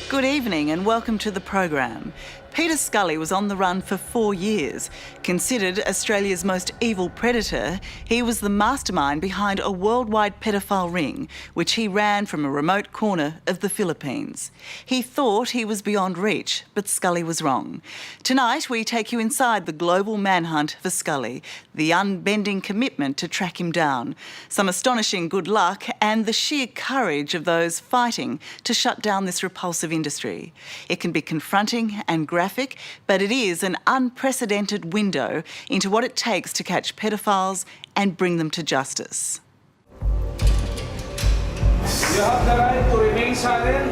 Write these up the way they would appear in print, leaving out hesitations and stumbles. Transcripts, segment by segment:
Good evening and welcome to the program. Peter Svully was on the run for 4 years. Considered Australia's most evil predator, he was the mastermind behind a worldwide pedophile ring, which he ran from a remote corner of the Philippines. He thought he was beyond reach, but Svully was wrong. Tonight, we take you inside the global manhunt for Svully, the unbending commitment to track him down, some astonishing good luck, and the sheer courage of those fighting to shut down this repulsive industry. It can be confronting and graphic, but it is an unprecedented window into what it takes to catch pedophiles and bring them to justice. You have the right to remain silent.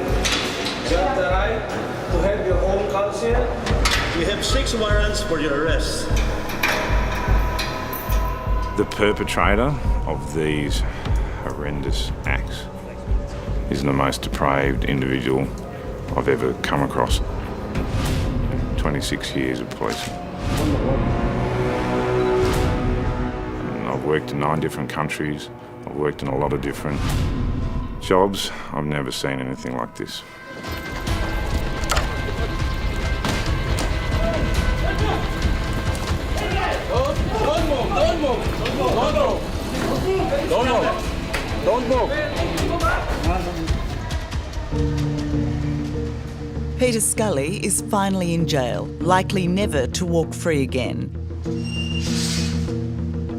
You have the right to have your own counsel. We have 6 warrants for your arrest. The perpetrator of these horrendous acts is the most depraved individual I've ever come across. 26 years of policing. And I've worked in 9 different countries. I've worked in a lot of different jobs. I've never seen anything like this. Don't move. Peter Svully is finally in jail, likely never to walk free again.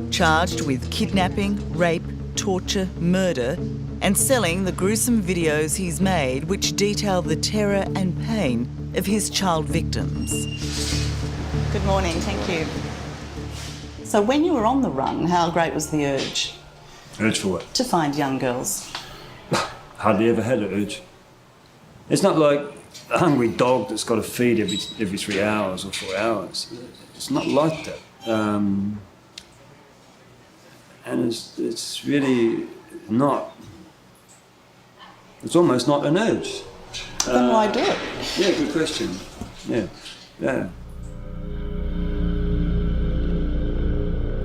Charged with kidnapping, rape, torture, murder, and selling the gruesome videos he's made which detail the terror and pain of his child victims. Good morning, thank you. So when you were on the run, how great was the urge? Urge for what? To find young girls. Hardly ever had an urge. It's not like a hungry dog that's got to feed every 3 hours or 4 hours. It's not like that. And it's really not. It's almost not an urge. Then why do it? Yeah, good question. Yeah.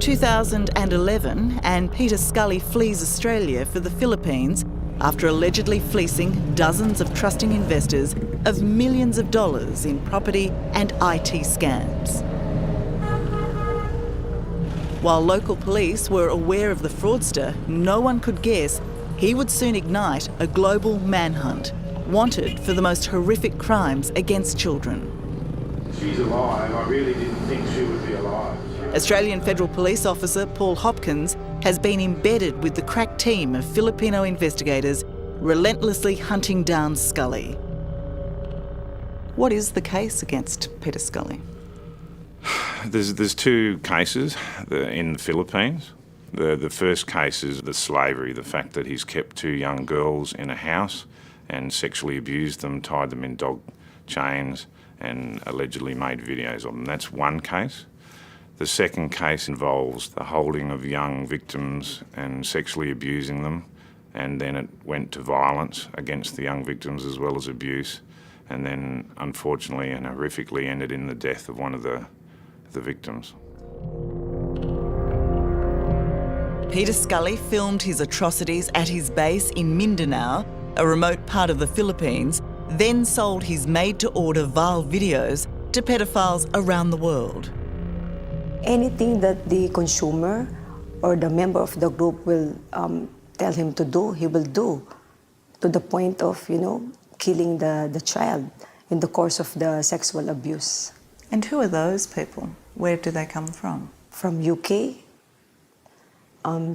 2011, and Peter Svully flees Australia for the Philippines after allegedly fleecing dozens of trusting investors of millions of dollars in property and IT scams. While local police were aware of the fraudster, no one could guess he would soon ignite a global manhunt, wanted for the most horrific crimes against children. She's alive. I really didn't think she would be alive. Australian Federal Police Officer Paul Hopkins has been embedded with the crack team of Filipino investigators relentlessly hunting down Svully. What is the case against Peter Svully? There's 2 cases in the Philippines. The first case is the slavery, the fact that he's kept 2 young girls in a house and sexually abused them, tied them in dog chains and allegedly made videos of them. That's one case. The second case involves the holding of young victims and sexually abusing them, and then it went to violence against the young victims as well as abuse, and then unfortunately and horrifically ended in the death of one of the victims. Peter Svully filmed his atrocities at his base in Mindanao, a remote part of the Philippines, then sold his made-to-order vile videos to pedophiles around the world. Anything that the consumer or the member of the group will tell him to do, he will do, to the point of, killing the child in the course of the sexual abuse. And who are those people? Where do they come from? From UK,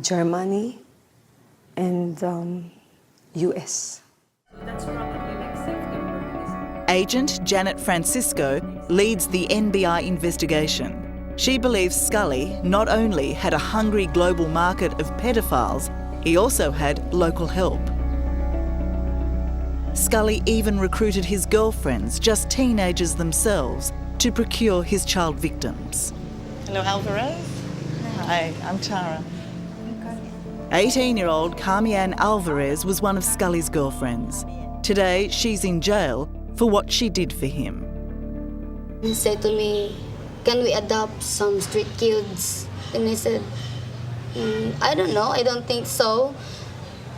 Germany, and US. Agent Janet Francisco leads the NBI investigation. She believes Svully not only had a hungry global market of pedophiles, he also had local help. Svully even recruited his girlfriends, just teenagers themselves, to procure his child victims. Hello, Alvarez. Hi, I'm Tara. 18-year-old Carmianne Alvarez was one of Svully's girlfriends. Today, she's in jail for what she did for him. He said to me, "Can we adopt some street kids?" And I said, I don't know, I don't think so.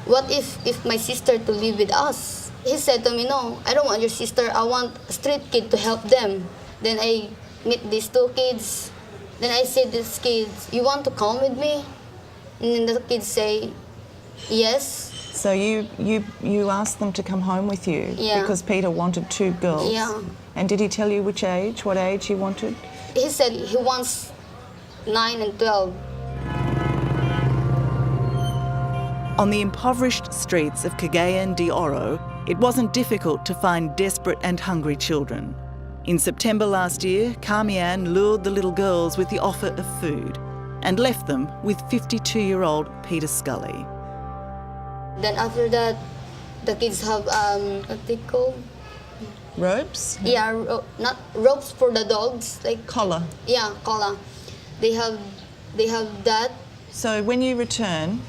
What if my sister to live with us? He said to me, no, I don't want your sister. I want a street kid to help them. Then I meet these two kids. Then I said to these kids, you want to come with me? And then the kids say, yes. So you asked them to come home with you Yeah. because Peter wanted two girls. Yeah. And did he tell you which age, what age he wanted? He said he wants 9 and 12. On the impoverished streets of Cagayan de Oro, it wasn't difficult to find desperate and hungry children. In September last year, Carmian lured the little girls with the offer of food and left them with 52-year-old Peter Scully. Then after that, the kids have, what they call? Robes? Yeah, not ropes for the dogs, like, Collar. yeah, collar. They have that. So when you return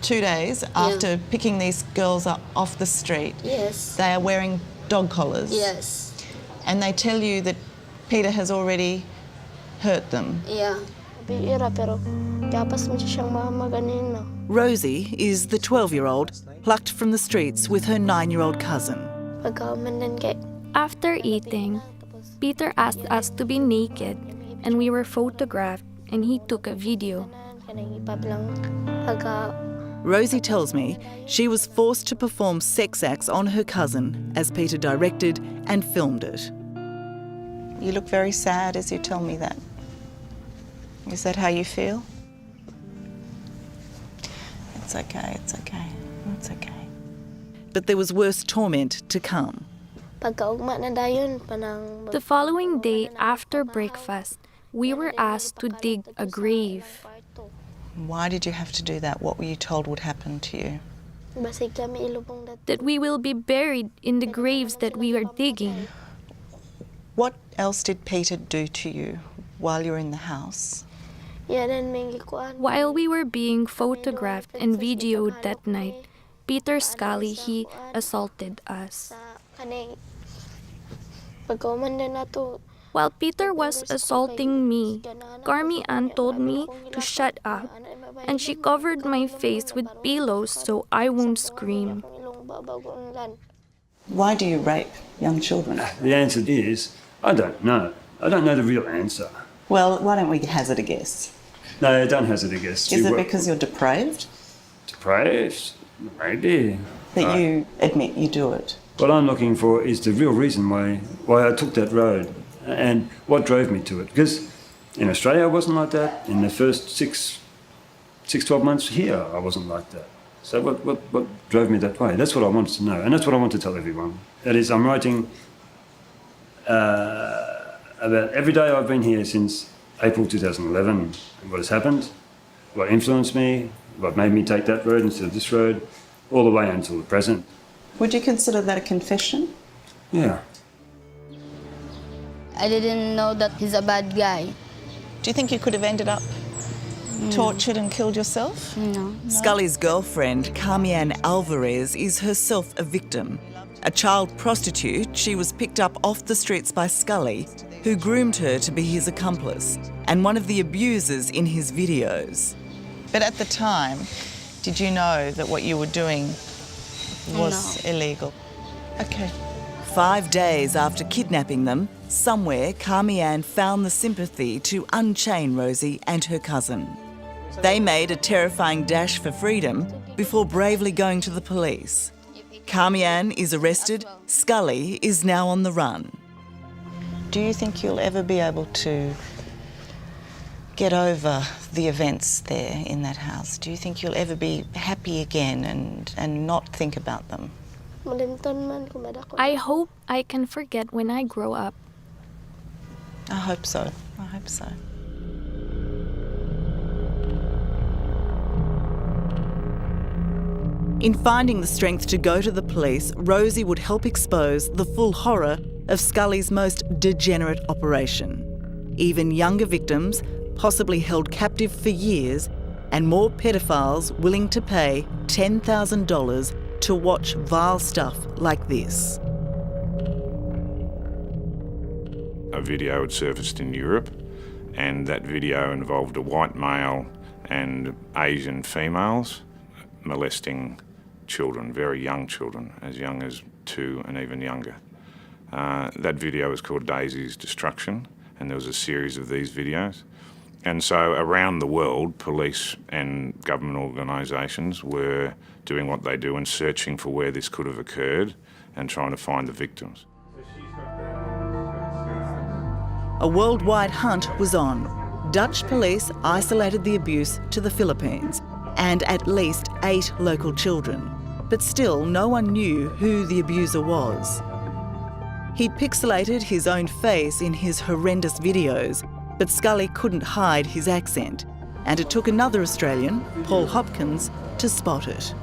2 days after picking these girls up off the street, Yes. they are wearing dog collars. Yes. And they tell you that Peter has already hurt them. Yeah. Rosie is the 12-year-old plucked from the streets with her 9-year-old cousin. After eating, Peter asked us to be naked and we were photographed and he took a video. Rosie tells me she was forced to perform sex acts on her cousin as Peter directed and filmed it. You look very sad as you tell me that. Is that how you feel? It's okay, it's okay, it's okay. But there was worse torment to come. The following day after breakfast, we were asked to dig a grave. Why did you have to do that? What were you told would happen to you? That we will be buried in the graves that we are digging. What else did Peter do to you while you were in the house? While we were being photographed and videoed that night, Peter Scully, he assaulted us. While Peter was assaulting me, Carmi Ann told me to shut up, and she covered my face with pillows so I won't scream. Why do you rape young children? The answer is, I don't know. I don't know the real answer. Well, why don't we hazard a guess? No, don't hazard a guess. Is it because you're depraved? Depraved? Maybe. That you admit you do it? What I'm looking for is the real reason why I took that road and what drove me to it. Because in Australia I wasn't like that. In the first 12 months here I wasn't like that. So what drove me that way? That's what I wanted to know, and that's what I want to tell everyone. That is, I'm writing about every day I've been here since April 2011, and what has happened, what influenced me, what made me take that road instead of this road, all the way until the present. Would you consider that a confession? Yeah. I didn't know that he's a bad guy. Do you think you could have ended up tortured and killed yourself? No. Scully's girlfriend, Carmian Alvarez, is herself a victim. A child prostitute, she was picked up off the streets by Scully, who groomed her to be his accomplice and one of the abusers in his videos. But at the time, did you know that what you were doing was illegal? Okay. 5 days after kidnapping them, somewhere Carmian found the sympathy to unchain Rosie and her cousin. They made a terrifying dash for freedom before bravely going to the police. Carmian is arrested, Scully is now on the run. Do you think you'll ever be able to get over the events there in that house? Do you think you'll ever be happy again and not think about them? I hope I can forget when I grow up. I hope so. I hope so. In finding the strength to go to the police, Rosie would help expose the full horror of Scully's most degenerate operation. Even younger victims, possibly held captive for years, and more pedophiles willing to pay $10,000 to watch vile stuff like this. A video had surfaced in Europe, and that video involved a white male and Asian females molesting children, very young children, as young as 2 and even younger. That video was called Daisy's Destruction, and there was a series of these videos. And so around the world, police and government organisations were doing what they do and searching for where this could have occurred and trying to find the victims. A worldwide hunt was on. Dutch police isolated the abuse to the Philippines and at least 8 local children. But still, no one knew who the abuser was. He'd pixelated his own face in his horrendous videos, but Svully couldn't hide his accent. And it took another Australian, Paul Hopkins, to spot it.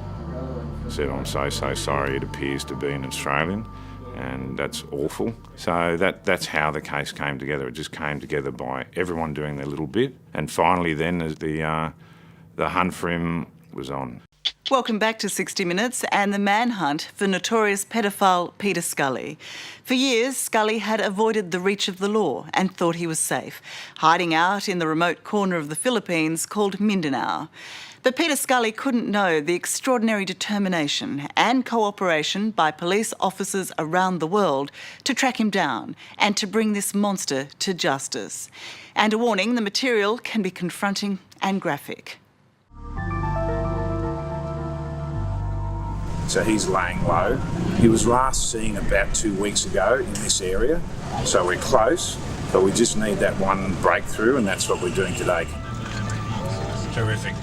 I said, I'm so sorry, it appears to be an Australian, and that's awful. So that's how the case came together. It just came together by everyone doing their little bit. And finally then, as the hunt for him was on. Welcome back to 60 Minutes and the manhunt for notorious pedophile Peter Svully. For years, Svully had avoided the reach of the law and thought he was safe, hiding out in the remote corner of the Philippines called Mindanao. But Peter Svully couldn't know the extraordinary determination and cooperation by police officers around the world to track him down and to bring this monster to justice. And a warning, the material can be confronting and graphic. So he's laying low. He was last seen about 2 weeks ago in this area. So we're close, but we just need that one breakthrough, and that's what we're doing today. Terrific.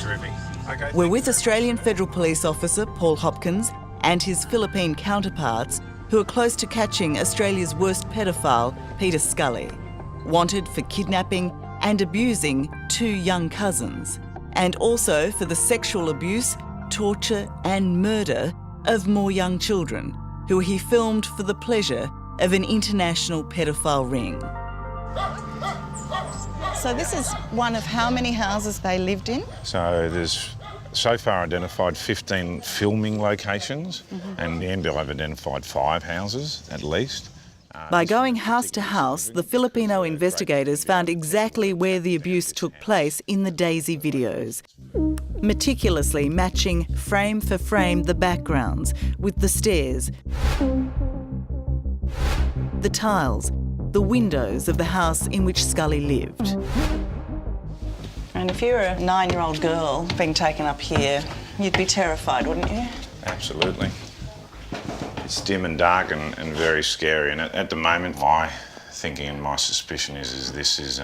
Okay. We're with Australian Federal Police Officer Paul Hopkins and his Philippine counterparts, who are close to catching Australia's worst pedophile, Peter Svully, wanted for kidnapping and abusing 2 young cousins, and also for the sexual abuse, torture and murder of more young children, who he filmed for the pleasure of an international pedophile ring. So this is one of how many houses they lived in? So there's so far identified 15 filming locations, and the NBI have identified 5 houses at least. By going house to house, the Filipino investigators found exactly where the abuse took place in the Daisy videos, meticulously matching frame for frame the backgrounds with the stairs, the tiles, the windows of the house in which Svully lived. And if you're a 9-year-old girl being taken up here, you'd be terrified, wouldn't you? Absolutely. It's dim and dark and very scary, and at the moment my thinking and my suspicion is this is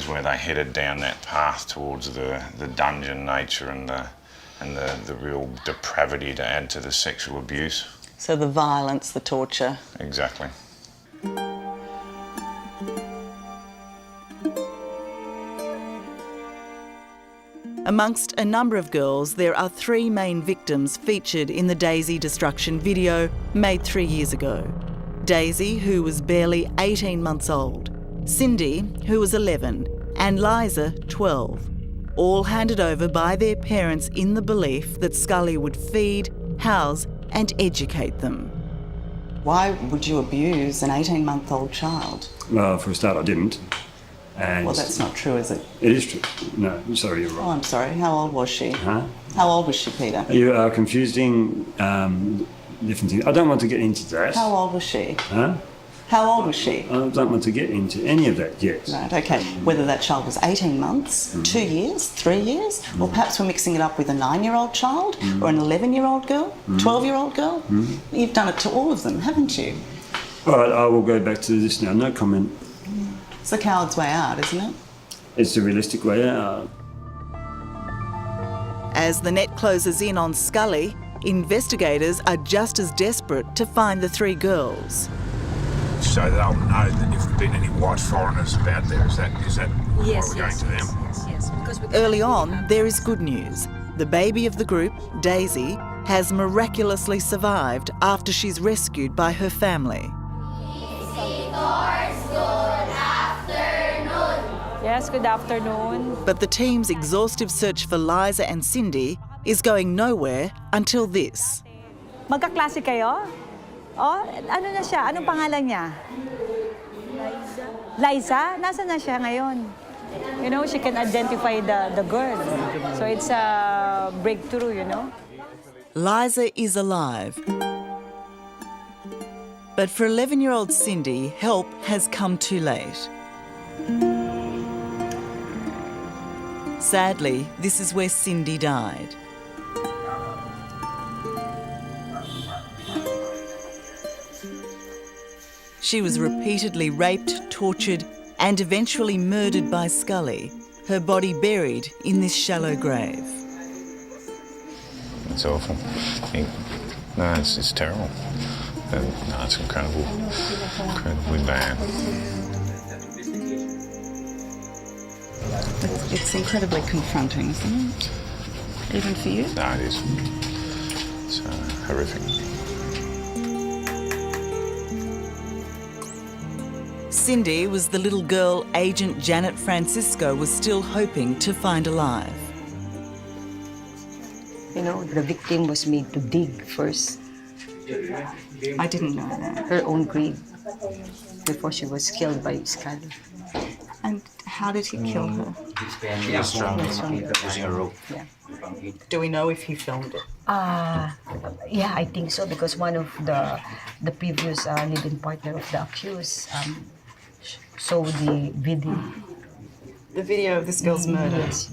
where they headed down that path towards the dungeon nature and the real depravity to add to the sexual abuse. So the violence, the torture. Exactly. Amongst a number of girls, there are 3 main victims featured in the Daisy Destruction video made 3 years ago. Daisy, who was barely 18 months old, Cindy, who was 11, and Liza, 12, all handed over by their parents in the belief that Svully would feed, house and educate them. Why would you abuse an 18-month-old child? Well, for a start, I didn't. And Well, that's not true, is it? It is true. No, sorry, you're Oh, wrong. I'm sorry. How old was she? Huh? How old was she, Peter? You are confusing different things. I don't want to get into that. How old was she? Huh? How old was she? I don't want to get into any of that yet. Right, okay. Whether that child was 18 months, 2 years, 3 years, or perhaps we're mixing it up with a 9-year-old child or an 11-year-old girl, 12-year-old girl. You've done it to all of them, haven't you? All right, I will go back to this now. No comment. It's the coward's way out, isn't it? It's the realistic way out. As the net closes in on Svully, investigators are just as desperate to find the 3 girls. So they'll know that if there've been any white foreigners about there. Is that why we're going to them? Yes. Early on, there is good news. The baby of the group, Daisy, has miraculously survived after she's rescued by her family. Yes, good afternoon. But the team's exhaustive search for Liza and Cindy is going nowhere until this. Magkaklase kayo? Oh, ano na siya? Anong pangalan niya? Liza. Nasaan na siya ngayon? You know, she can identify the girl. So it's a breakthrough, you know? Liza is alive. But for 11-year-old Cindy, help has come too late. Sadly, this is where Cindy died. She was repeatedly raped, tortured, and eventually murdered by Svully, her body buried in this shallow grave. It's awful. No, it's terrible. No, it's incredibly bad. It's incredibly confronting, isn't it? Even for you? No, it is. It's horrific. Cindy was the little girl Agent Janet Francisco was still hoping to find alive. You know, the victim was made to dig first. I didn't know that. Her own grave before she was killed by Svully. And how did he kill her? Using a rope. Yeah. Do we know if he filmed it? Yeah, I think so, because one of the previous living partner of the accused saw the video. The video of this girl's murder? Yes.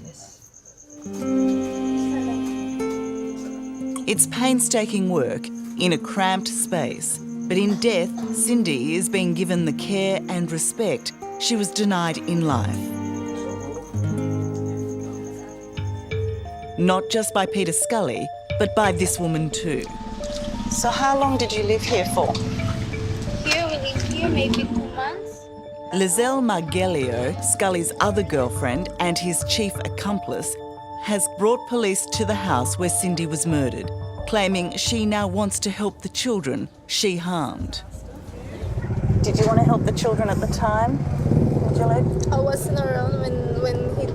It's painstaking work in a cramped space, but in death, Cindy is being given the care and respect she was denied in life. Not just by Peter Svully, but by this woman too. So how long did you live here for? Here, we live here maybe 2 months. Lizelle Margelio, Scully's other girlfriend and his chief accomplice, has brought police to the house where Cindy was murdered, claiming she now wants to help the children she harmed. Did you want to help the children at the time, Angela? I wasn't around when he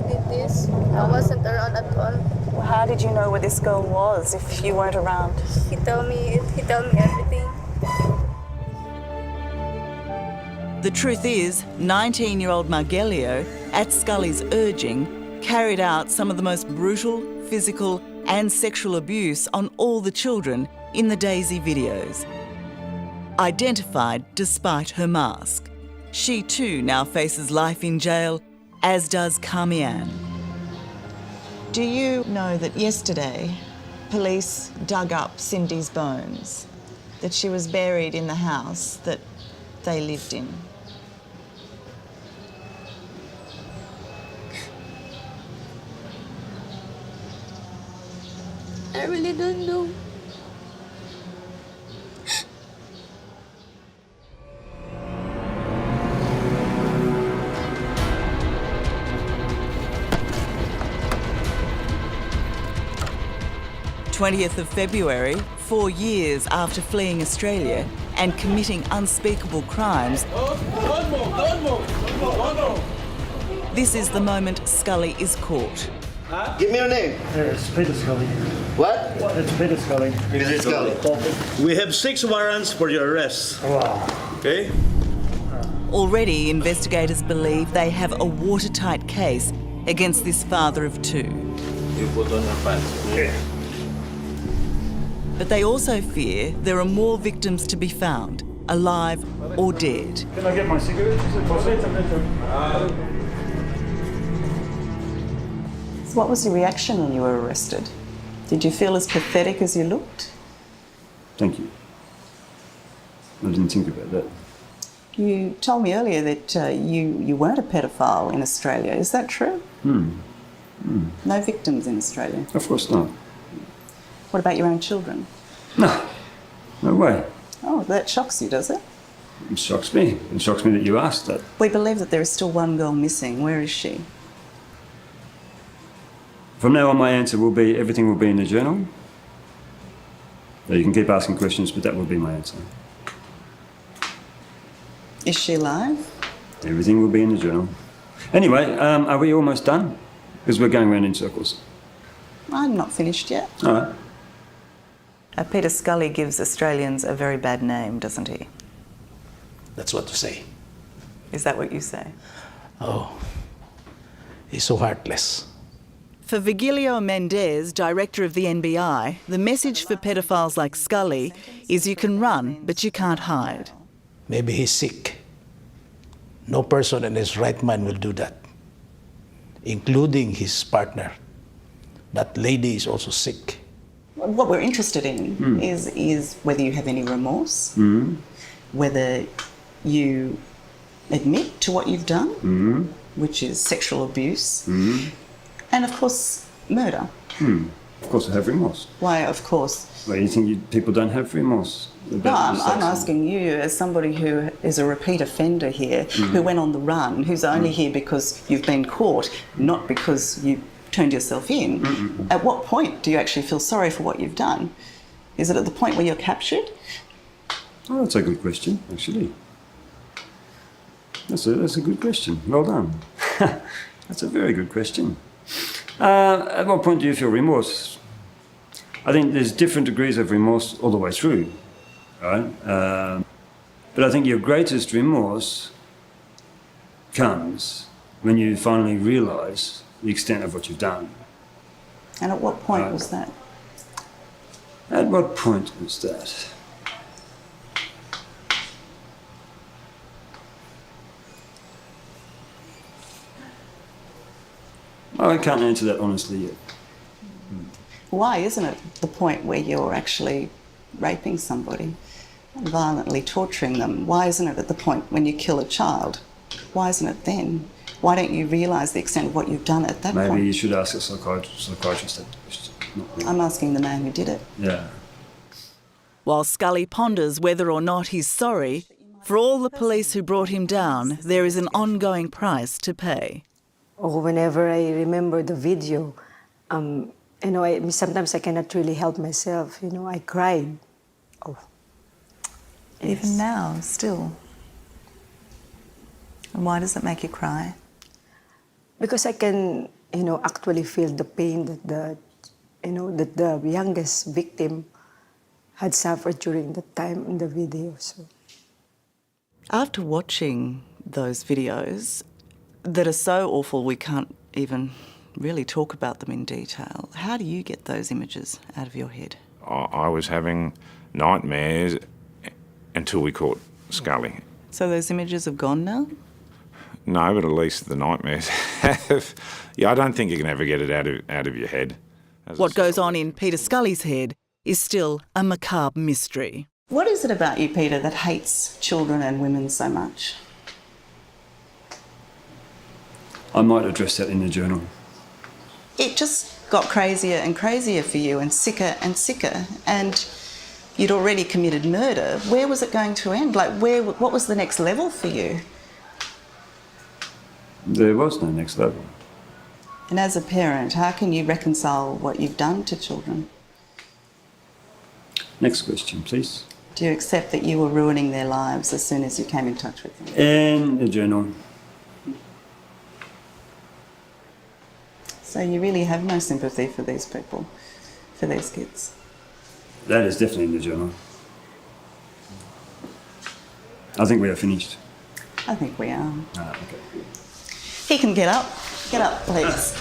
did this. I wasn't around at all. Well, how did you know where this girl was if you weren't around? He told me everything. The truth is, 19-year-old Margelio, at Scully's urging, carried out some of the most brutal, physical and sexual abuse on all the children in the Daisy videos. Identified despite her mask. She too now faces life in jail, as does Carmian. Do you know that yesterday police dug up Cindy's bones, that she was buried in the house that they lived in? I really don't know. February 20th, 4 years after fleeing Australia and committing unspeakable crimes. This is the moment Svully is caught. Give me your name. It's Peter Svully. What? It's Peter Svully. Peter Svully. We have 6 warrants for your arrest. Wow. Okay? Already, investigators believe they have a watertight case against this father of 2. You put on your pants. Yeah. But they also fear there are more victims to be found, alive or dead. Can I get my cigarettes? Is it possible? So what was your reaction when you were arrested? Did you feel as pathetic as you looked? Thank you. I didn't think about that. You told me earlier that you weren't a pedophile in Australia. Is that true? No victims in Australia? Of course not. What about your own children? No. No way. Oh, that shocks you, does it? It shocks me. It shocks me that you asked that. We believe that there is still one girl missing. Where is she? From now on, my answer will be everything will be in the journal. So you can keep asking questions, but that will be my answer. Is she alive? Everything will be in the journal. Anyway, are we almost done? Because we're going around in circles. I'm not finished yet. All right. Peter Svully gives Australians a very bad name, doesn't he? That's what to say. Is that what you say? Oh, he's so heartless. For Virgilio Mendez, director of the NBI, the message for pedophiles like Scully is you can run, but you can't hide. Maybe he's sick. No person in his right mind will do that, including his partner. That lady is also sick. What we're interested in is whether you have any remorse, whether you admit to what you've done, which is sexual abuse, and of course, murder. Of course I have remorse. Why, of course? Well, you think people don't have remorse? No, I'm asking you, as somebody who is a repeat offender here, who went on the run, who's only here because you've been caught, not because you turned yourself in. At what point do you actually feel sorry for what you've done? Is it at the point where you're captured? Oh, that's a good question, actually. That's a good question. Well done. That's a very good question. At what point do you feel remorse? I think there's different degrees of remorse all the way through, right? But I think your greatest remorse comes when you finally realise the extent of what you've done. And at what point was that? At what point was that? I can't answer that honestly yet. Why isn't it the point where you're actually raping somebody, violently torturing them? Why isn't it at the point when you kill a child? Why isn't it then? Why don't you realise the extent of what you've done at that point? Maybe you should ask a psychiatrist that question. Not me. I'm asking the man who did it. Yeah. While Scully ponders whether or not he's sorry, for all the police who brought him down, there is an ongoing price to pay. Or whenever I remember the video, sometimes I cannot really help myself. I cried. Oh. Yes. Even now, still. And why does it make you cry? Because I can, actually feel the pain that the youngest victim had suffered during that time in the video. So. After watching those videos that are so awful we can't even really talk about them in detail, how do you get those images out of your head? I was having nightmares until we caught Scully. So those images have gone now? No, but at least the nightmares have. Yeah, I don't think you can ever get it out of your head. What goes on in Peter Scully's head is still a macabre mystery. What is it about you, Peter, that hates children and women so much? I might address that in the journal. It just got crazier and crazier for you, and sicker, and you'd already committed murder. Where was it going to end? What was the next level for you? There was no next level. And as a parent, how can you reconcile what you've done to children? Next question, please. Do you accept that you were ruining their lives as soon as you came in touch with them? In the journal. So you really have no sympathy for these people, for these kids? That is definitely in the journal. I think we are finished. I think we are. Okay. He can get up. Get up, please.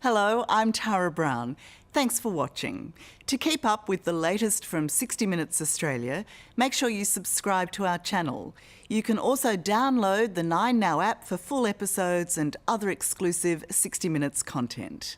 Hello, I'm Tara Brown. Thanks for watching. To keep up with the latest from 60 Minutes Australia, make sure you subscribe to our channel. You can also download the 9Now app for full episodes and other exclusive 60 Minutes content.